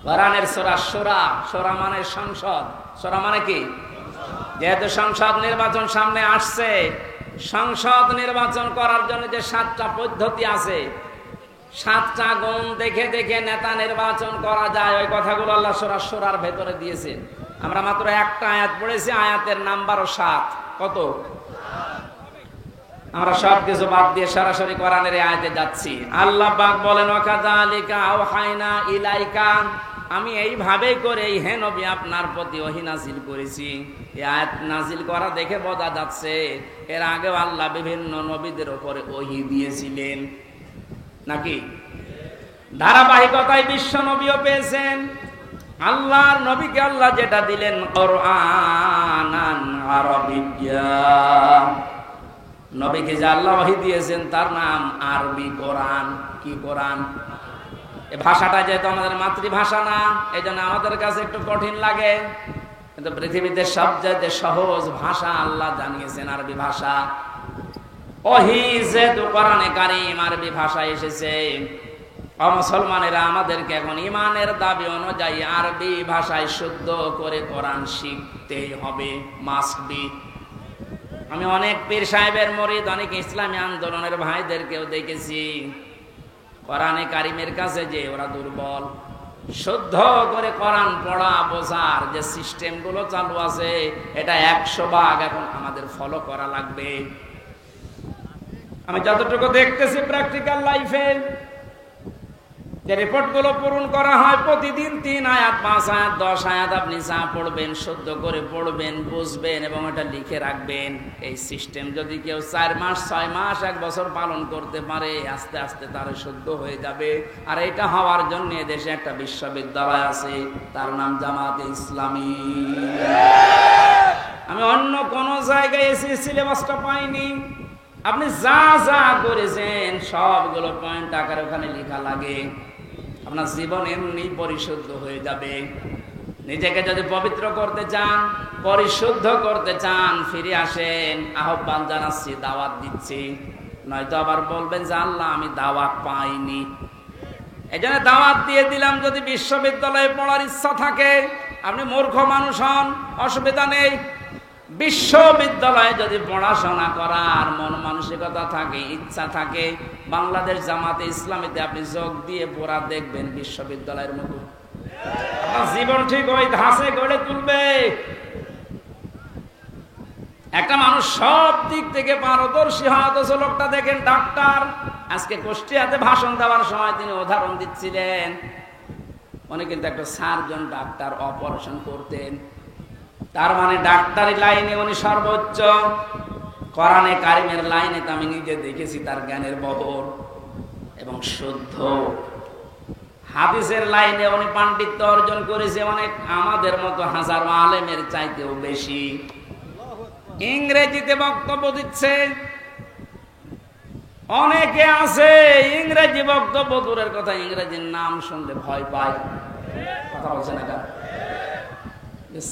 কোরআনের সূরা সূরা, সূরা মানে সংসদ, সূরা মানে কি? যেহেতু সংসদ নির্বাচন সামনে আসছে, সংসদ নির্বাচন করার জন্য যে 7টা পদ্ধতি আছে, 7টা গুণ দেখে দেখে নেতা নির্বাচন করা যায়, ওই কথাগুলো আল্লাহ সূরা সূরার ভেতরে দিয়েছেন। আমরা মাত্র একটা আয়াত পড়েছি, আয়াতের নাম্বারও 7। কত? আমরা সব কিছু বাদ দিয়ে সরাসরি কোরআনের আয়াতে যাচ্ছি। আল্লাহ পাক বলেন, ওয়াকাযালিকা আওহাইনা ইলাইকা, আমি এইভাবেই করে হে নবী আপনার প্রতি ওহী নাজিল করেছি। এই আয়াত নাজিল করা দেখে বোঝা যাচ্ছে এর আগেও আল্লাহ বিভিন্ন নবীদের উপরে ওহী দিয়েছিলেন, নাকি ধারাবাহিকতায় বিশ্ব নবীও পেয়েছেন। আল্লাহর নবীকে আল্লাহ যেটা দিলেন কোরআনান আরাবিয়্যা, নবীকে যে আল্লাহ ওহী দিয়েছেন তার নাম আরবি কোরআন। কি কোরআন? এই ভাষাটা যেহেতু আমাদের মাতৃভাষা না, এই জন্য আমাদের কাছে একটু কঠিন লাগে, কিন্তু পৃথিবীতে সবচেয়ে সহজ ভাষা আল্লাহ জানিয়েছেন আরবি ভাষা। ওহী যেহেতু কোরআনে কারীম আরবি ভাষায় এসেছে, মুসলমানেরা আমাদেরকে এখন ইমানের দাবি অনুযায়ী আরবি ভাষায় শুদ্ধ করে কোরআন শিখতেই হবে, মাস্ট বি। আমি অনেক পীর সাহেবের মুরিদ, অনেক ইসলামী আন্দোলনের ভাইদেরকেও দেখেছি কোরআনে কারীমের কাছে যে ওরা দুর্বল। শুদ্ধ করে কোরআন পড়া বোঝার যে সিস্টেম গুলো চালু আছে, এটা 100 ভাগ এখন আমাদের ফলো করা লাগবে। আমি যতটুকু দেখতেছি প্র্যাকটিক্যাল লাইফে, যে রিপোর্টগুলো পূরণ করা হয় প্রতিদিন 3 আয়াত 5 আয়াত 10 আয়াত আপনি যা পড়বেন, শুদ্ধ করে পড়বেন, বুঝবেন এবং এটা লিখে রাখবেন। এই সিস্টেম যদি কেউ 4 মাস 6 মাস 1 বছর পালন করতে পারে, আস্তে আস্তে তার শুদ্ধ হয়ে যাবে। আর এটা হওয়ার জন্য দেশে একটা বিশ্ববিদ্যালয় আছে, তার নাম জামাতে ইসলামী। আমি অন্য কোন জায়গায় এসে সিলেবাসটা পাইনি। আপনি যা যা করেছেন সবগুলো পয়েন্ট আকারে ওখানে লেখা লাগে। আপনার জীবন এমনি পরিশুদ্ধ হয়ে যাবে। নিজেকে যদি পবিত্র করতে চান, পরিশুদ্ধ করতে চান, ফিরে আসেন। আহ্বান জানাচ্ছি, দাওয়াত দিচ্ছি। নয়তো আবার বলবেন যে আল্লাহ আমি দাওয়াত পাইনি। এই জন্য দাওয়াত দিয়ে দিলাম, যদি বিশ্ববিদ্যালয়ে পড়ার ইচ্ছা থাকে, আপনি মূর্খ মানুষ হন, অসুবিধা নেই। বিশ্ববিদ্যালয়ে যদি পড়াশোনা করার মন মানসিকতা থাকে, ইচ্ছা থাকে, বাংলাদেশ জামাতে ইসলামীতে আপনি যোগ দিয়ে পড়া দেখবেন বিশ্ববিদ্যালয়ের মতো আপনার জীবন ঠিক ওই ধাঁচে গড়ে তুলবে। একটা মানুষ সব দিক থেকে পারদর্শী হয়, অথচ লোকটা দেখেন ডাক্তার। আজকে কুষ্টিয়াতে ভাষণ দেওয়ার সময় তিনি উদাহরণ দিচ্ছিলেন, উনি কিন্তু একটা সার্জন ডাক্তার, অপারেশন করতেন। তার মানে ডাক্তারি লাইনে উনি সর্বোচ্চ। কোরআনে কারিমের লাইনে তো আমি নিজে দেখেছি তার জ্ঞানের বহর এবং শুদ্ধ। হাদিসের লাইনে উনি পাণ্ডিত্য অর্জন করেছে অনেক, আমাদের মতো হাজারো আলেমের চাইতেও বেশি। ইংরেজিতে বক্তব্য দিচ্ছে, অনেকে আছে ইংরেজি বক্তব্য দূরের কথা, ইংরেজির নাম শুনলে ভয় পায়। কথা বলছে না কেন?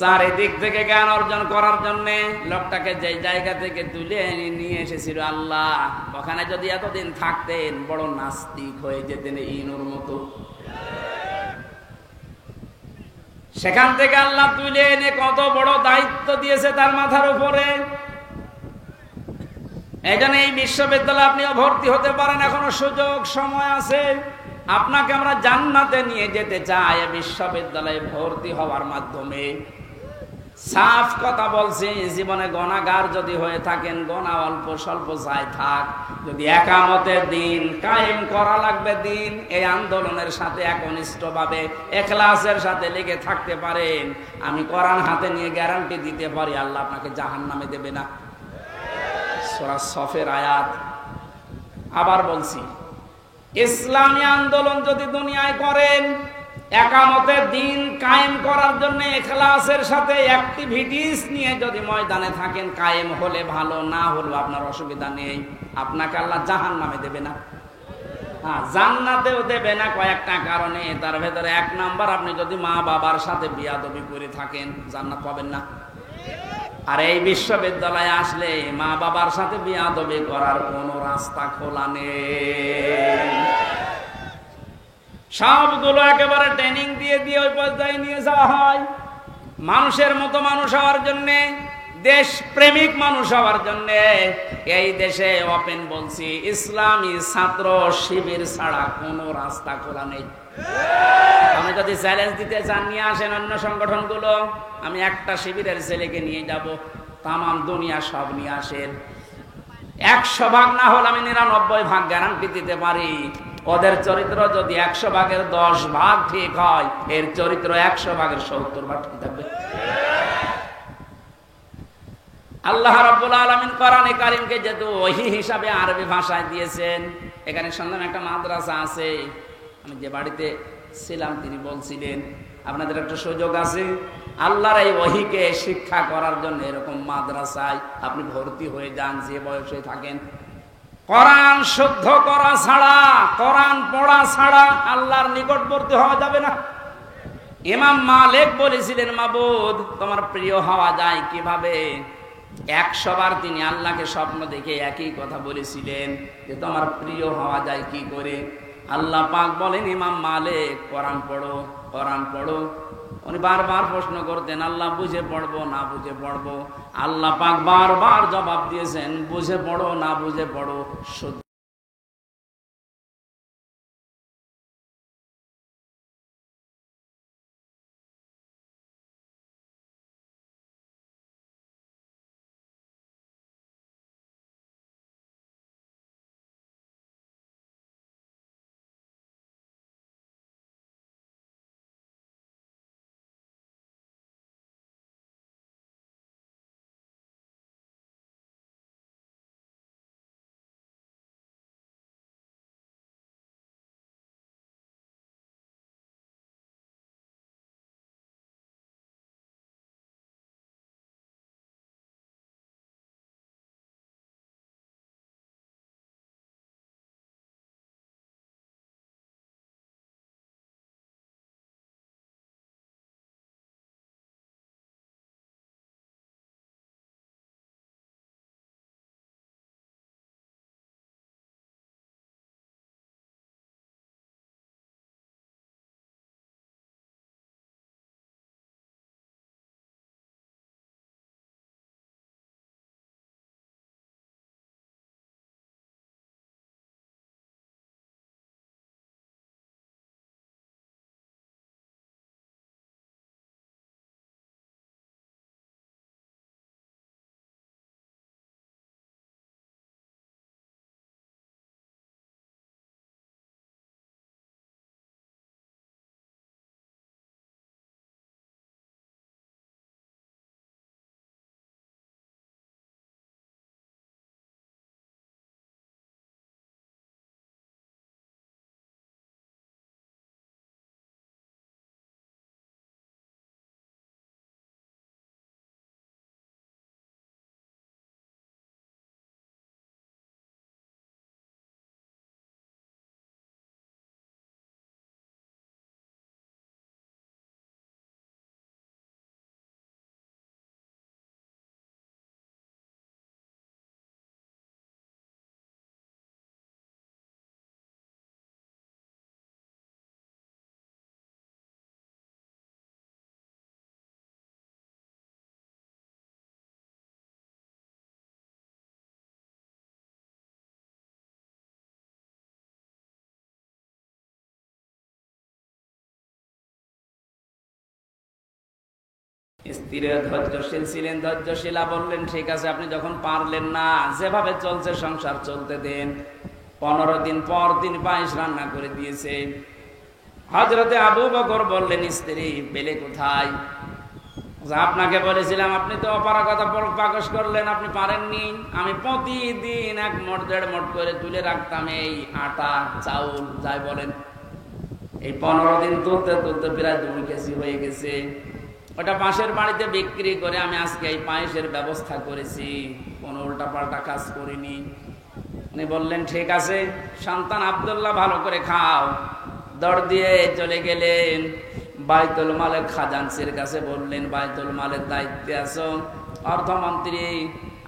চারিদিক থেকে জ্ঞান অর্জন করার জন্য লোকটাকে যে জায়গা থেকে তুলে নিয়ে এসেছিল আল্লাহ, ওখানে যদি এতদিন থাকতেন বড় নাস্তিক হয়ে যেতেন ইনুর মতো। সেখান থেকে আল্লাহ তুলে এনে কত বড় দায়িত্ব দিয়েছে তার মাথার উপরে। এই জন্য এই বিশ্ববিদ্যালয়ে আপনিও ভর্তি হতে পারেন, এখনো সুযোগ সময় আছে। আপনাকে আমরা জান্নাতে নিয়ে যেতে চাই বিশ্ববিদ্যালয়ে ভর্তি হওয়ার মাধ্যমে। সাফ কথা বলছি, জীবনে গুনাহগার যদি হয়ে থাকেন, গুনাহ অল্প স্বল্প যাই থাক, যদি একামতের দিন কায়েম করা লাগবে দিন, এই আন্দোলনের সাথে একনিষ্ঠভাবে ইখলাসের সাথে লেগে থাকতে পারেন, আমি কোরআন হাতে নিয়ে গ্যারান্টি দিতে পারি আল্লাহ আপনাকে জাহান্নামে দেবে না। সূরা সফের আয়াত। আবার বলছি, ইসলামী আন্দোলন যদি দুনিয়ায় করেন, একামতের দিন কায়েম করার জন্য ইখলাসের সাথে অ্যাক্টিভিটিস নিয়ে যদি ময়দানে থাকেন, কায়েম হলে ভালো, না হলেও আপনার অসুবিধা নেই। আপনাকে আল্লাহ জাহান্নামে দেবে না, হ্যাঁ জান্নাতেও দেবে না কয়েকটা কারণে। তার ভেতরে 1 নাম্বার, আপনি যদি মা বাবার সাথে বিয়াদবি করে থাকেন জান্নাত পাবেন না। আর এই বিশ্ববিদ্যালয়ে আসলে মা বাবার সাথে বিয়াদবি করার কোনো রাস্তা খোলা নেই। সবগুলো একেবারে ট্রেনিং দিয়ে দিয়ে ওই পর্যায়ে নিয়ে যাওয়া হয়। মানুষের মতো মানুষ হওয়ার জন্যে, দেশ প্রেমিক মানুষ হওয়ার জন্যে এই দেশে ওপেন বলছি, ইসলামী ছাত্র শিবির ছাড়া কোনো রাস্তা খোলা নেই। আমি যদি চ্যালেঞ্জ দিতে চান, নিয়ে আসেন অন্য সংগঠনগুলো, আমি একটা শিবিরের ছেলেকে নিয়ে যাব, তামাম দুনিয়া সব নিয়ে আসেন। 100 ভাগ না হলে আমি 99 ভাগ গ্যারান্টি দিতে পারি। ওদের চরিত্র যদি 100 ভাগের 10 ভাগ ঠিক হয়, এর চরিত্র 100 ভাগের 70 ভাগ ঠিক থাকবে। আল্লাহ রাব্বুল আলামিন কোরআনে কারীমকে যেহেতু ওহী হিসাবে আরবি ভাষায় দিয়েছেন, এখানে সন্ধান একটা মাদ্রাসা আছে। আমি যে বাড়িতে ছিলাম তিনি বলছিলেন, আপনাদের একটা সুযোগ আছে আল্লাহর এই ওহীকে শিক্ষা করার জন্য, এরকম মাদ্রাসায় আপনি ভর্তি হয়ে যান, যে বয়সে থাকেন। কোরআন শুদ্ধ করা ছাড়া, কোরআন পড়া ছাড়া আল্লাহর নিকটবর্তী হওয়া যাবে না। ইমাম মালিক বলেছিলেন, মাবুদ তোমার প্রিয় হওয়া যায় কিভাবে? 100 বার তিনি আল্লাহকে স্বপ্ন দেখে একই কথা বলেছিলেন যে তোমার প্রিয় হওয়া যায় কি করে? আল্লাহ পাক বলেন, ইমাম মালিক কোরআন পড়ো, কোরআন পড়ো। উনি বারবার প্রশ্ন করতেন, আল্লাহ বুঝে পড়বো না বুঝে পড়বো? আল্লাহ পাক বারবার জবাব দিয়েছেন, বুঝে পড়ো না বুঝে পড়ো। স্ত্রীর ধৈর্যশীল ছিলেন, ধৈর্যশীলা বললেন ঠিক আছে, আপনি যখন পারলেন না, যেভাবে চলছে সংসার চলতে দেন। 15 দিন পর তিনি পায়েস রান্না করে দিয়েছে। হযরতে আবু বকর বললেন, স্ত্রী পেলে কোথায়? আপনাকে বলেছিলাম, আপনি তো অপারগতা প্রকাশ করলেন, আপনি পারেননি। আমি প্রতিদিন 1 মুঠ 1.5 মুঠ করে তুলে রাখতাম এই আটা চাউল যাই বলেন। এই 15 দিন তুলতে তুলতে প্রায় 2 কেজি হয়ে গেছে। ওটা পাশের বাড়িতে বিক্রি করে আমি আজকে এই পায়েসের ব্যবস্থা করেছি, কোনো উল্টাপাল্টা কাজ করিনি। উনি বললেন ঠিক আছে, সন্তান আব্দুল্লাহ ভালো করে খাও। দৌড় দিয়ে চলে গেলেন বাইতুল মালের খাজানচির কাছে, বললেন বাইতুল মালের দায়িত্বে আছো, অর্থমন্ত্রী,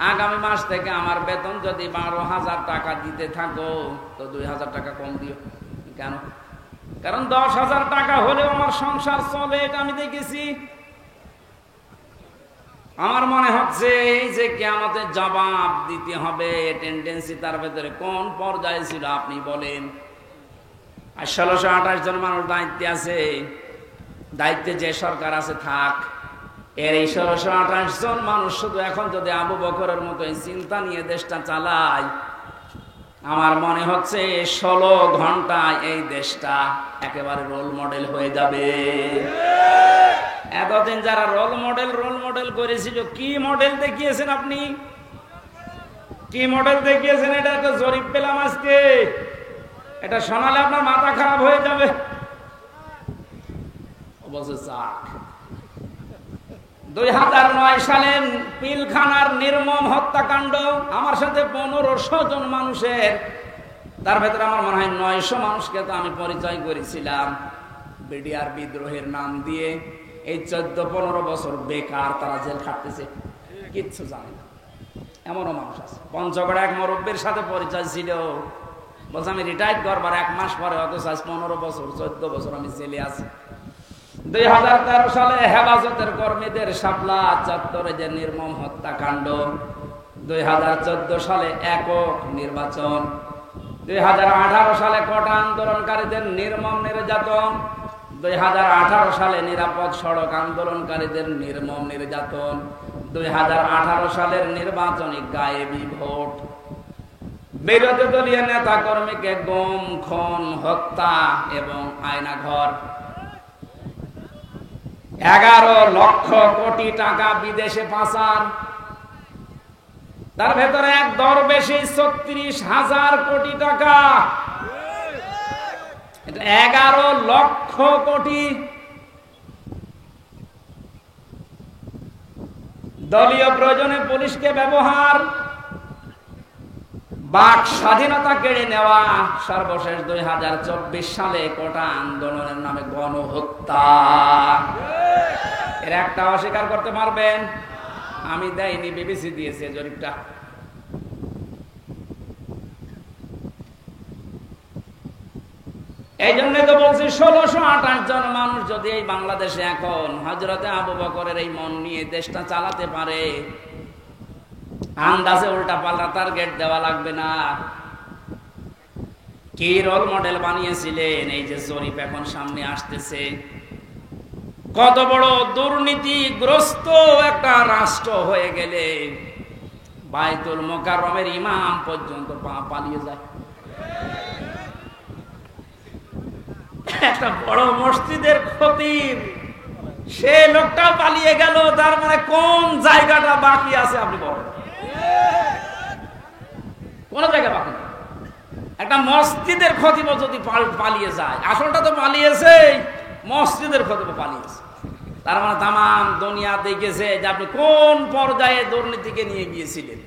আগামী মাস থেকে আমার বেতন যদি 12,000 টাকা দিতে থাকো তো 2,000 টাকা কম দিও। কেন? কারণ 10,000 টাকা হলেও আমার সংসার চলে, এটা আমি দেখেছি। আমার মনে হচ্ছে এই যে কিয়ামতের জবাব দিতে হবে, টেন্ডেন্সি তার ভেতরে কোন পর্যায়ে ছিল আপনি বলেন। আর 1628 জন মানুষ দায়িত্বে আছে। দায়িত্বে যে সরকার আছে থাক, এর এই 1628 জন মানুষ শুধু এখন যদি আবু বকরের মতো এই চিন্তা নিয়ে দেশটা চালায়, আমার মনে হচ্ছে 16 ঘন্টায় এই দেশটা একেবারে রোল মডেল হয়ে যাবে। এতদিন যারা রোল মডেল করেছিল, কি মডেল দেখিয়েছেন আপনি? কি মডেল দেখিয়েছেন? এটা একটা জরিপ পেলাম আজকে, এটা শোনালে আপনার মাথা খারাপ হয়ে যাবে। অবশ্য 2009 সালের পিলখানার নির্মম হত্যাকাণ্ড, আমার সাথে 1500 জন মানুষের, তার ভেতরে আমার মনে হয় 900 মানুষকে তো আমি পরিচয় করেছিলাম বিডিআর বিদ্রোহের নাম দিয়ে। এই 14-15 বছর বেকার তারা জেল খাটতেছে, কিচ্ছু জানে না। এমনও মানুষ আছে। পঞ্চগড়ে এক মুরব্বির সাথে পরিচয় ছিল, বলছে আমি রিটায়ার্ড করবার 1 মাস পরে, অথচ 15 বছর 14 বছর আমি জেলে আছি। 2013 সালে হেফাজতের কর্মীদের শাপলা চত্বরে যে নির্মম হত্যাকাণ্ড, 2014 সালে একক নির্বাচন, 2018 সালে কোটা আন্দোলনকারীদের নির্মম নির্যাতন, 2018 সালে নিরাপদ সড়ক আন্দোলনকারীদের নির্মম নির্যাতন, 2018 সালের নির্বাচনী গায়েবী ভোট, বিরোধী দলীয় নেতা কর্মীকে গুম, খুন, হত্যা এবং আয়নাঘর, 11 লক্ষ কোটি টাকা বিদেশে পাচার, তার ভেতরে এক দরবেশী 36,000 কোটি টাকা, 11 লক্ষ কোটি। দলীয় প্রয়োজনে পুলিশকে ব্যবহার, বাক স্বাধীনতা কেড়ে নেওয়া, সর্বশেষ 2024 সালে কোটা আন্দোলনের নামে গণহত্যা। এর একটা অস্বীকার করতে পারবেন? আমি দেয়নি, বিবিসি দিয়েছে জরিপটা। এই জন্য তো বলছি 1628 জন মানুষ যদি এই বাংলাদেশে এখন হযরতে আবু বকরের এই মন নিয়ে দেশটা চালাতে পারে, আন্দাজে উল্টা পাল্টা টার্গেট দেওয়া লাগবে না। কি রোল মডেল বানিয়েছিলেন, এই যে জরিপ এখন সামনে আসতেছে। কত বড় দুর্নীতিগ্রস্ত একটা রাষ্ট্র হয়ে গেলে বাইতুল মোকাররমের ইমাম পর্যন্ত পালিয়ে যায়। একটা বড় মসজিদের খতিব, সে লোকটা পালিয়ে গেল, তার মানে কোন জায়গাটা বাকি আছে আপনি বলেন? কোন জায়গা বাকি? একটা মসজিদের খতিব যদি পালিয়ে যায়, আসলটা তো পালিয়েছে, মসজিদের খতিব পালিয়েছে, তার মানে তামাম দুনিয়া দেখেছে যে আপনি কোন পর্যায়ে দুর্নীতিকে নিয়ে গিয়েছিলেন।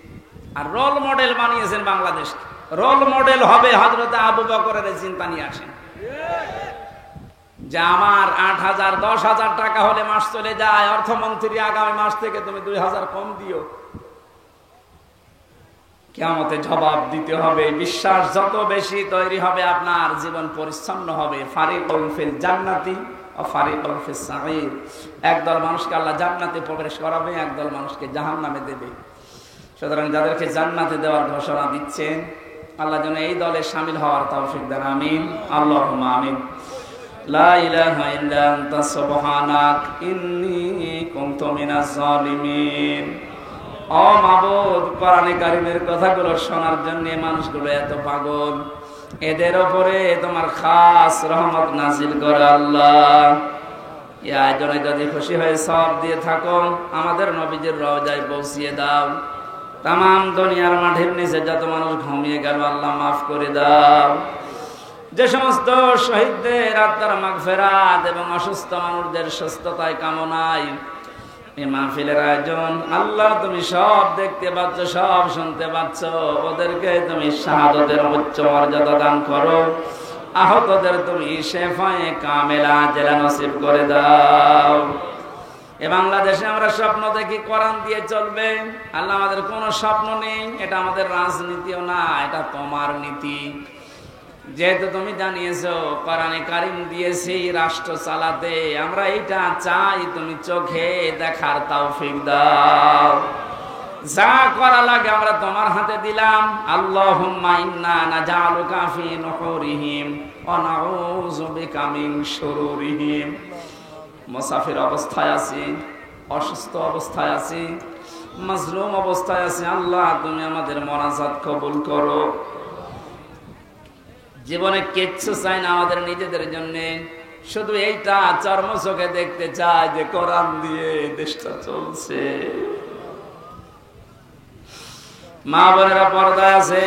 আর রোল মডেল বানিয়েছেন বাংলাদেশ। রোল মডেল হবে হযরতে আবু বকরের চিন্তা নিয়ে আসেন যে আমার 8,000 10,000 টাকা হলে মাস চলে যায়, অর্থমন্ত্রী আগামী মাস থেকে তুমি 2,000 কম দিও। কিয়ামতে জবাব দিতে হবে। বিশ্বাস যত বেশি তৈরি হবে, আপনার জীবন পরিচ্ছন্ন হবে। ফারিকুন ফিল জান্নাতি ওয়া ফারিকুন ফিস সাঈর। একদল মানুষকে আল্লাহ জান্নাতে প্রবেশ করাবে, একদল মানুষকে জাহান্নামে দেবে। সুতরাং যাদেরকে জান্নাতে দেওয়ার ঘোষণা দিচ্ছেন, আল্লাহ যেন এই দলে শামিল হওয়ার তৌফিক দেন। আমিন, আল্লাহুম্মা আমিন। লা ইলাহা ইল্লা আনতা সুবহানাক ইন্নী কুনতু মিনাজ জালিমিন। ও মাবুদ, কোরআনে কারীমের কথাগুলো শোনার জন্য মানুষগুলো এত পাগল, এদের উপরে তোমার খাস রহমত নাজিল করো আল্লাহ। এই আয়োজনে যদি খুশি হয়ে সওয়াব দিয়ে থাকো, আমাদের নবীজির রওজায় পৌঁছিয়ে দাও। তামাম দুনিয়ার মাটির নিচে যত মানুষ ঘুমিয়ে গেল আল্লাহ মাফ করে দাও। যে সমস্ত শহীদদের আত্মার মাগফিরাত এবং অসুস্থ মানুষদের সুস্থতায় কামনায় এই মাহফিলের আয়োজন, আল্লাহ তুমি সব দেখতে পাচ্ছ, সব শুনতে পাচ্ছ। ওদেরকে তুমি শাহাদাতের উচ্চ মর্যাদা দান করো, আহতদের তুমি শেফায়ে কামেলা আজেলা নসিব করে দাও। এ বাংলাদেশে আমরা স্বপ্ন দেখি কোরআন দিয়ে চলবে, আল্লাহ আমাদের কোনো স্বপ্ন নেই। এটা আমাদের রাজনীতিও না, এটা তোমার নীতি। যেহেতু তুমি জানিয়েছো কোরআনে কারীম দিয়েছি রাষ্ট্র চালাতে, আমরা এইটা চাই, তুমি চোখে দেখার তৌফিক দাও। যা করা লাগে আমরা তোমার হাতে দিলাম। আল্লাহুম্মা ইন্না নাজআলুকা ফি নুহুরিহিম ওয়া নাউযু বিকা মিন শুরুরিহিম। মুসাফির অবস্থায় আছি, অসুস্থ অবস্থায় আছি, মাজলুম অবস্থায় আছি, আল্লাহ তুমি আমাদের মোনাজাত কবুল করো। জীবনে কিচ্ছু চাই না আমাদের নিজেদের জন্য, শুধু এইটা চর্ম চোখে দেখতে চাই যে কোরআন দিয়ে দেশটা চলছে। মা বোনেরা পর্দায় আছে।